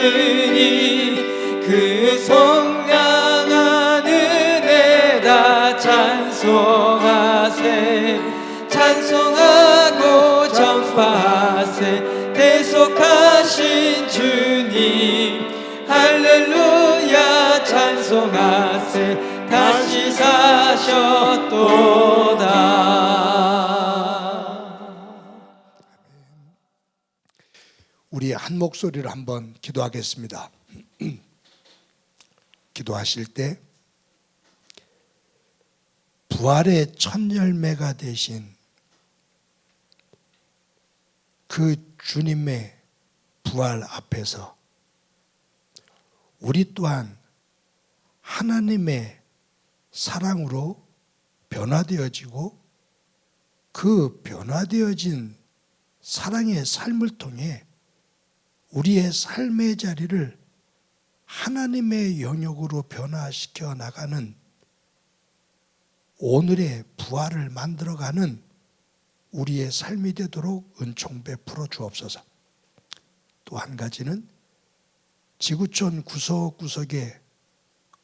그 속량한 은혜 다 찬송하세. 찬송하고 전파하세 대속하신 주님. 할렐루야 찬송하세 다시 사셨도다. 우리 한 목소리를 한번 기도하겠습니다. 기도하실 때 부활의 첫 열매가 되신 그 주님의 부활 앞에서 우리 또한 하나님의 사랑으로 변화되어지고 그 변화되어진 사랑의 삶을 통해 우리의 삶의 자리를 하나님의 영역으로 변화시켜 나가는, 오늘의 부활을 만들어가는 우리의 삶이 되도록 은총 베풀어 주옵소서. 또 한 가지는 지구촌 구석구석에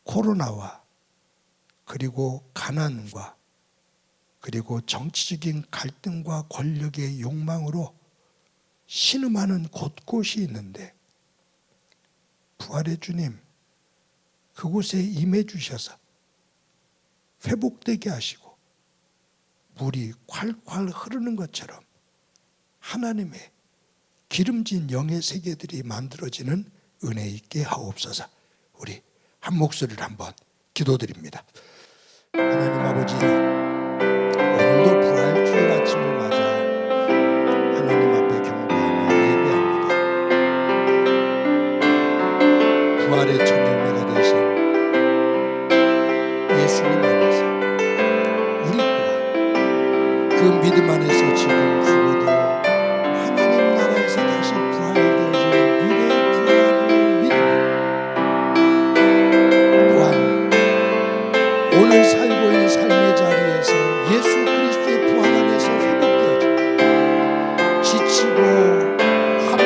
코로나와 그리고 가난과 그리고 정치적인 갈등과 권력의 욕망으로 신음하는 곳곳이 있는데 부활의 주님 그곳에 임해 주셔서 회복되게 하시고 물이 콸콸 흐르는 것처럼 하나님의 기름진 영의 세계들이 만들어지는 은혜 있게 하옵소서. 우리 한 목소리를 한번 기도드립니다. 하나님 아버지, 오늘도 부활주일 아침을 맞아 하나님 앞에 경배하며 예배합니다. 열매가 되신 예수님 안에서 우리 또한 그 믿음 안에서 지금 죽어도 하나님 나라에서 다시 부활되어지는 미래의 부활을 믿고 또한 오늘 살고 있는 삶의 자리에서 예수 그리스도의 부활 안에서 회복되어지고 지치고 아픔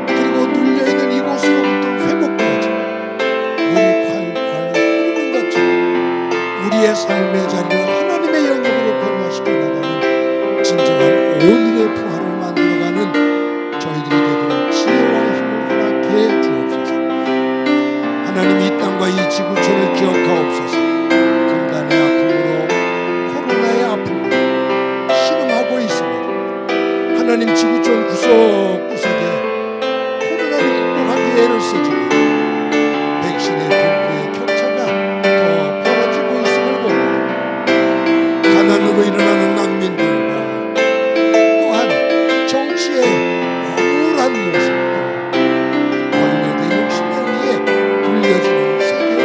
그리고 눌려있는 이곳으로부터 회복되어지고 물이 콸콸 흐르는 것처럼 우리의 삶의 자리를 하나님의 영역으로 변화시켜 나가는 진정한 오늘의 부활을 만들어가는 저희들이 되도록 지혜와 힘을 허락해 주옵소서. 하나님 이 땅과 이 지구촌을 기억하옵소서. 분단의 아픔으로 코로나의 아픔으로 신음하고 있습니다. 하나님 지구촌 구석구석에 코로나를 극복하기 애를 쓰지만 백신의 분부의 격차가 더 벌어지고 있음을 보고 가난으로 일어나는 난민들과 또한 정치의 우울한 모습도 권력의 욕심에 의해 눌려지는 세계와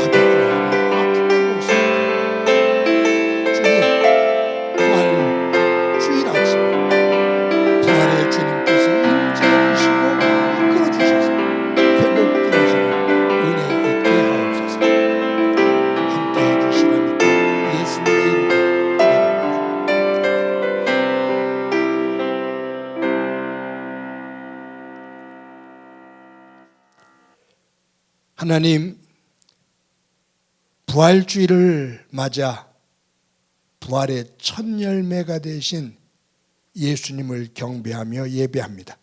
아비규환의 아픔의 모습 주님 부활 주일 아침 부활의 주님께서 임재해 주시고 이끌어 주셔서 회복되어지는 은혜 있게 하옵소서. 함께해 주시라 믿고 예수님의 이름으로 기도드립니다. 하나님 부활주일을 맞아 부활의 첫 열매가 되신 예수님을 경배하며 예배합니다.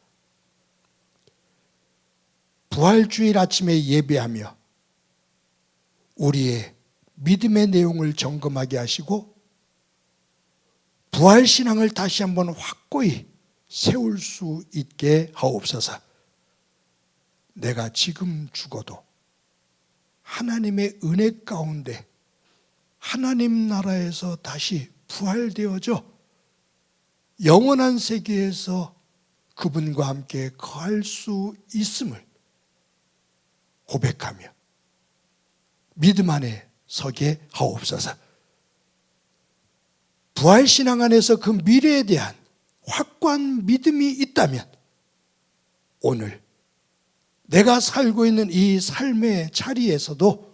부활주일 아침에 예배하며 우리의 믿음의 내용을 점검하게 하시고 부활신앙을 다시 한번 확고히 세울 수 있게 하옵소서. 내가 지금 죽어도 하나님의 은혜 가운데 하나님 나라에서 다시 부활되어져 영원한 세계에서 그분과 함께 거할 수 있음을 고백하며 믿음 안에 서게 하옵소서. 부활신앙 안에서 그 미래에 대한 확고한 믿음이 있다면 오늘 내가 살고 있는 이 삶의 자리에서도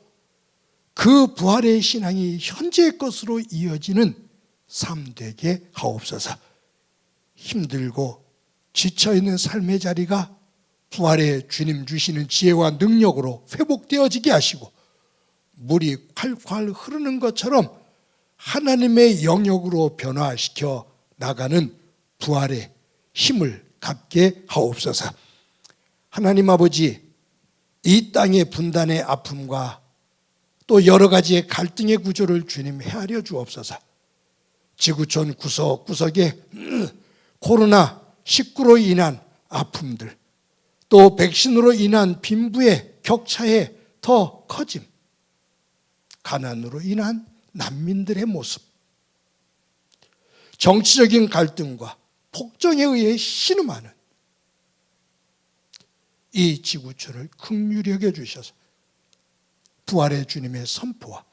그 부활의 신앙이 현재의 것으로 이어지는 삶 되게 하옵소서. 힘들고 지쳐있는 삶의 자리가 부활의 주님 주시는 지혜와 능력으로 회복되어지게 하시고 물이 콸콸 흐르는 것처럼 하나님의 영역으로 변화시켜 나가는 부활의 힘을 갖게 하옵소서. 하나님 아버지, 이 땅의 분단의 아픔과 또 여러 가지의 갈등의 구조를 주님 헤아려 주옵소서. 지구촌 구석구석에 코로나19로 인한 아픔들, 또 백신으로 인한 빈부의 격차의 더 커짐, 가난으로 인한 난민들의 모습, 정치적인 갈등과 폭정에 의해 신음하는 이 지구촌을 긍휼히 여겨 주셔서 부활의 주님의 선포와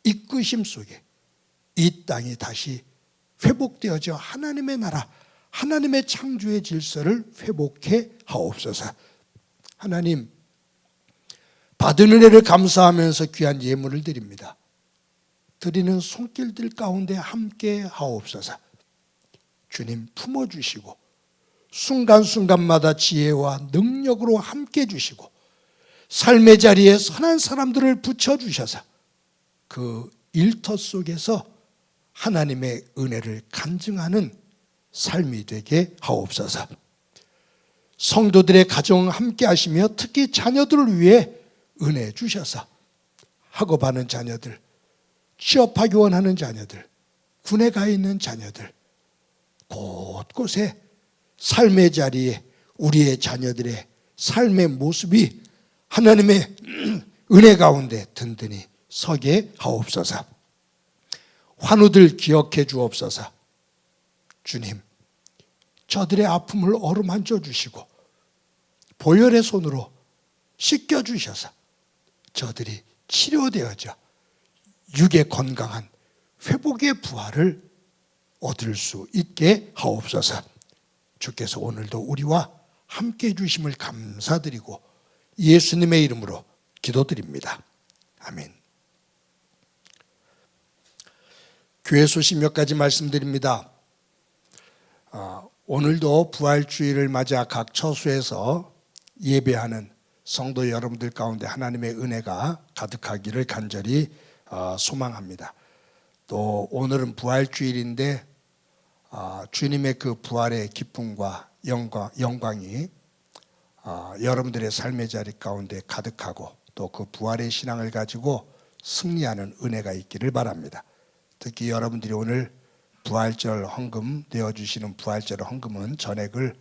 이끄심 속에 이 땅이 다시 회복되어져 하나님의 나라, 하나님의 창조의 질서를 회복해 하옵소서. 하나님, 받은 은혜를 감사하면서 귀한 예물을 드립니다. 드리는 손길들 가운데 함께 하옵소서. 주님 품어주시고 순간순간마다 지혜와 능력으로 함께 주시고 삶의 자리에 선한 사람들을 붙여주셔서 그 일터 속에서 하나님의 은혜를 간증하는 삶이 되게 하옵소서. 성도들의 가정 함께 하시며 특히 자녀들을 위해 은혜 주셔서 학업하는 자녀들, 취업하기 원하는 자녀들, 군에 가 있는 자녀들, 곳곳에 삶의 자리에 우리의 자녀들의 삶의 모습이 하나님의 은혜 가운데 든든히 서게 하옵소서. 환우들 기억해 주옵소서. 주님, 저들의 아픔을 어루만져 주시고 보혈의 손으로 씻겨주셔서 저들이 치료되어져 육의 건강한 회복의 부활을 얻을 수 있게 하옵소서. 주께서 오늘도 우리와 함께 해주심을 감사드리고 예수님의 이름으로 기도드립니다. 아멘. 교회 소식 몇 가지 말씀드립니다. 오늘도 부활주일을 맞아 각 처소에서 예배하는 성도 여러분들 가운데 하나님의 은혜가 가득하기를 간절히 소망합니다. 또 오늘은 부활주일인데 주님의 그 부활의 기쁨과 영광이 여러분들의 삶의 자리 가운데 가득하고 또 그 부활의 신앙을 가지고 승리하는 은혜가 있기를 바랍니다. 특히 여러분들이 오늘 부활절 헌금 내어주시는 부활절 헌금은 전액을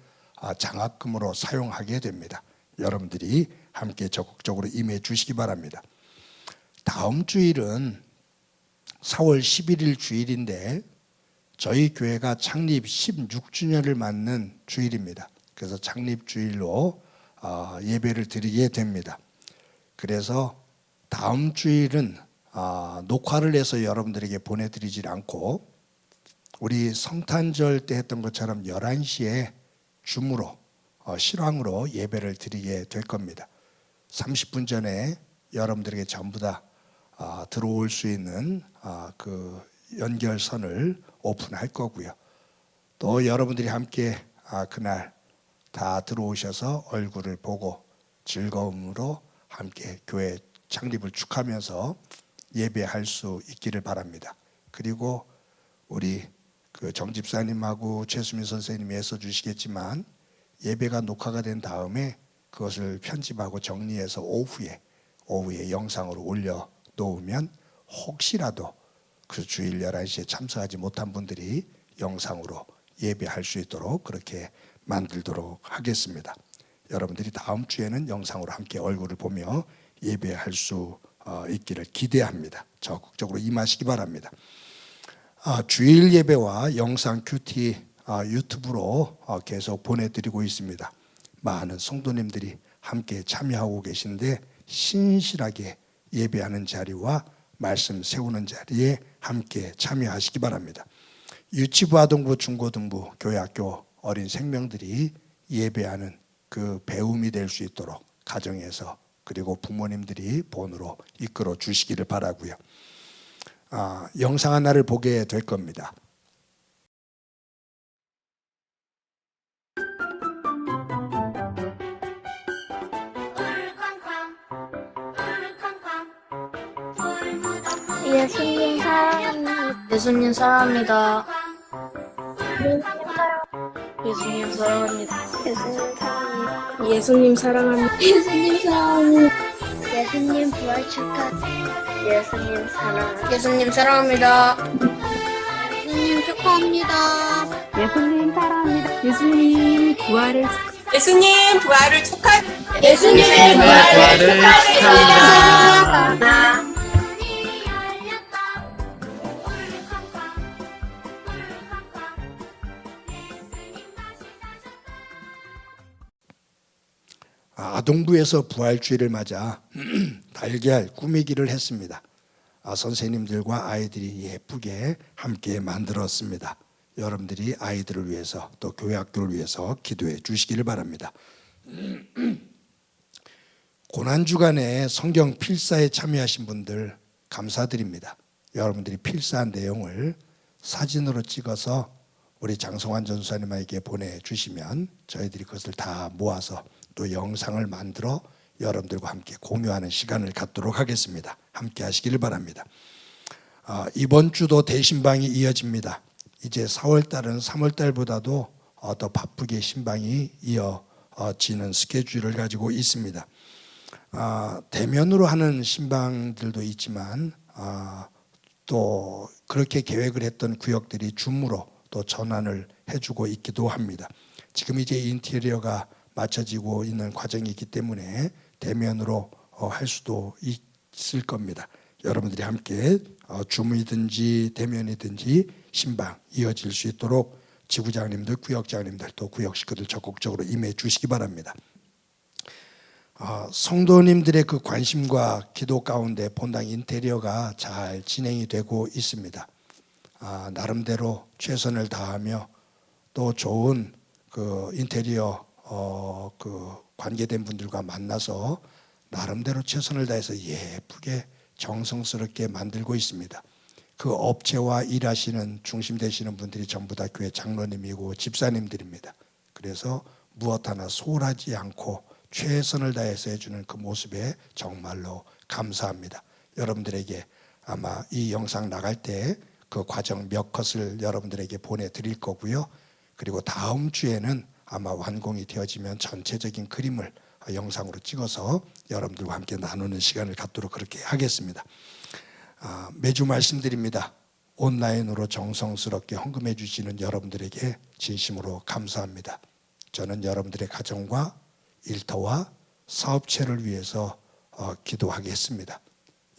장학금으로 사용하게 됩니다. 여러분들이 함께 적극적으로 임해 주시기 바랍니다. 다음 주일은 4월 11일 주일인데 저희 교회가 창립 16주년을 맞는 주일입니다. 그래서 창립 주일로 예배를 드리게 됩니다. 그래서 다음 주일은 녹화를 해서 여러분들에게 보내드리질 않고 우리 성탄절 때 했던 것처럼 11시에 줌으로 실황으로 예배를 드리게 될 겁니다. 30분 전에 여러분들에게 전부 다 들어올 수 있는 그 연결선을 오픈할 거고요. 또 여러분들이 함께 그날 다 들어오셔서 얼굴을 보고 즐거움으로 함께 교회 창립을 축하하면서 예배할 수 있기를 바랍니다. 그리고 우리 그 정 집사님하고 최수민 선생님이 애써 주시겠지만 예배가 녹화가 된 다음에 그것을 편집하고 정리해서 오후에 영상으로 올려 놓으면 혹시라도 그 주일 11시에 참석하지 못한 분들이 영상으로 예배할 수 있도록 그렇게 만들도록 하겠습니다. 여러분들이 다음 주에는 영상으로 함께 얼굴을 보며 예배할 수 있기를 기대합니다. 적극적으로 임하시기 바랍니다. 주일 예배와 영상 큐티 유튜브로 계속 보내드리고 있습니다. 많은 성도님들이 함께 참여하고 계신데 신실하게 예배하는 자리와 말씀 세우는 자리에 함께 참여하시기 바랍니다. 유치부, 아동부, 중고등부, 교회학교 어린 생명들이 예배하는 그 배움이 될 수 있도록 가정에서 그리고 부모님들이 본으로 이끌어 주시기를 바라고요. 영상 하나를 보게 될 겁니다. 예수님 사랑합니다. 예수님 사랑합니다. 예수님 사랑합니다. 예수님 사랑합니다. 예수님 사랑합니다. 예수님 부활 축하. 예수님 사랑합니다. 예수님 사랑합니다. 예수님 축하합니다. 예수님 사랑합니다. 예수님 부활을 예수님 부활을 축하. 예수님의 부활을 축하합니다. 아동부에서 부활주일을 맞아 달걀 꾸미기를 했습니다. 선생님들과 아이들이 예쁘게 함께 만들었습니다. 여러분들이 아이들을 위해서 또 교회 학교를 위해서 기도해 주시기를 바랍니다. 고난주간에 성경 필사에 참여하신 분들 감사드립니다. 여러분들이 필사한 내용을 사진으로 찍어서 우리 장성환 전수사님에게 보내주시면 저희들이 그것을 다 모아서 또 영상을 만들어 여러분들과 함께 공유하는 시간을 갖도록 하겠습니다. 함께 하시기를 바랍니다. 이번 주도 대신방이 이어집니다. 이제 4월달은 3월달보다도 더 바쁘게 신방이 이어지는 스케줄을 가지고 있습니다. 대면으로 하는 신방들도 있지만 또 그렇게 계획을 했던 구역들이 줌으로 또 전환을 해주고 있기도 합니다. 지금 이제 인테리어가 맞춰지고 있는 과정이기 때문에 대면으로 할 수도 있을 겁니다. 여러분들이 함께 줌이든지 대면이든지 신방 이어질 수 있도록 지부장님들, 구역장님들 또 구역 식구들 적극적으로 임해 주시기 바랍니다. 성도님들의 그 관심과 기도 가운데 본당 인테리어가 잘 진행이 되고 있습니다. 나름대로 최선을 다하며 또 좋은 그 인테리어 그 관계된 분들과 만나서 나름대로 최선을 다해서 예쁘게 정성스럽게 만들고 있습니다. 그 업체와 일하시는 중심 되시는 분들이 전부 다 교회 장로님이고 집사님들입니다. 그래서 무엇 하나 소홀하지 않고 최선을 다해서 해주는 그 모습에 정말로 감사합니다. 여러분들에게 아마 이 영상 나갈 때 그 과정 몇 컷을 여러분들에게 보내드릴 거고요. 그리고 다음 주에는 아마 완공이 되어지면 전체적인 그림을 영상으로 찍어서 여러분들과 함께 나누는 시간을 갖도록 그렇게 하겠습니다. 매주 말씀드립니다. 온라인으로 정성스럽게 헌금해 주시는 여러분들에게 진심으로 감사합니다. 저는 여러분들의 가정과 일터와 사업체를 위해서 기도하겠습니다.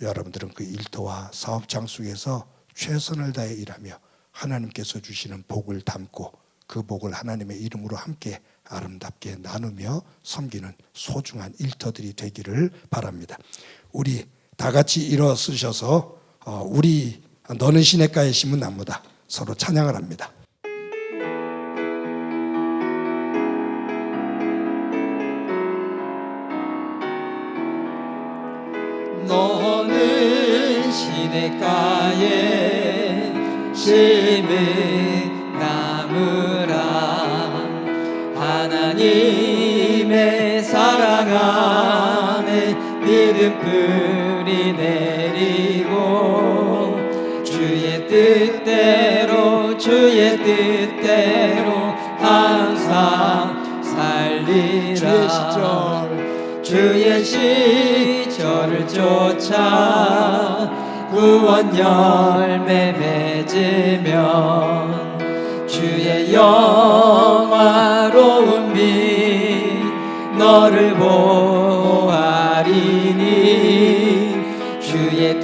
여러분들은 그 일터와 사업장 속에서 최선을 다해 일하며 하나님께서 주시는 복을 담고 그 복을 하나님의 이름으로 함께 아름답게 나누며 섬기는 소중한 일터들이 되기를 바랍니다. 우리 다 같이 일어서셔서 우리 너는 시냇가에 심은 나무다 서로 찬양을 합니다. 너는 시냇가에 심은 나무라 하나님의 사랑 안에 믿음 뿌리 내리고 주의 뜻대로 항상 살리라. 주의 시절을 쫓아 구원 열매 맺으면 주의 영화로운 빛 너를 보아리니 주의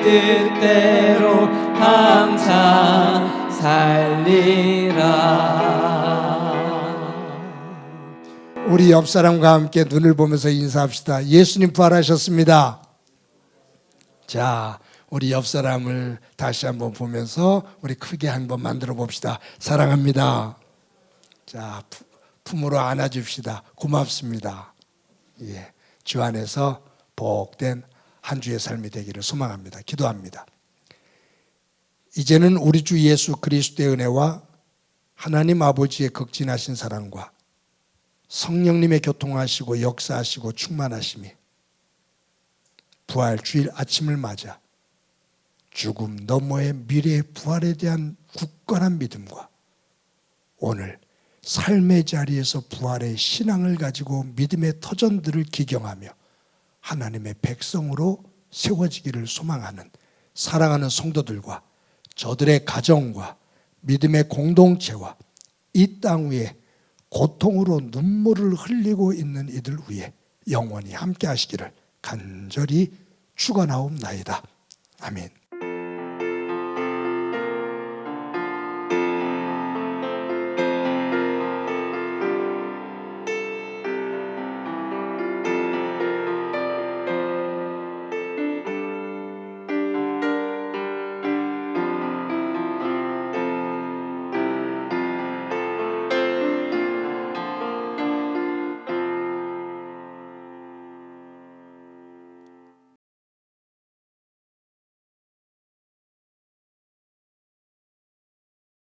뜻대로 항상 살리라. 우리 옆 사람과 함께 눈을 보면서 인사합시다. 예수님 부활하셨습니다. 자, 우리 옆 사람을 다시 한번 보면서 우리 크게 한번 만들어 봅시다. 사랑합니다. 자, 품으로 안아줍시다. 고맙습니다. 예, 주 안에서 복된 한 주의 삶이 되기를 소망합니다. 기도합니다. 이제는 우리 주 예수 그리스도의 은혜와 하나님 아버지의 극진하신 사랑과 성령님의 교통하시고 역사하시고 충만하심이 부활 주일 아침을 맞아 죽음 너머의 미래의 부활에 대한 굳건한 믿음과 오늘 삶의 자리에서 부활의 신앙을 가지고 믿음의 터전들을 기경하며 하나님의 백성으로 세워지기를 소망하는 사랑하는 성도들과 저들의 가정과 믿음의 공동체와 이 땅 위에 고통으로 눈물을 흘리고 있는 이들 위해 영원히 함께 하시기를 간절히 축원하옵나이다. 아멘.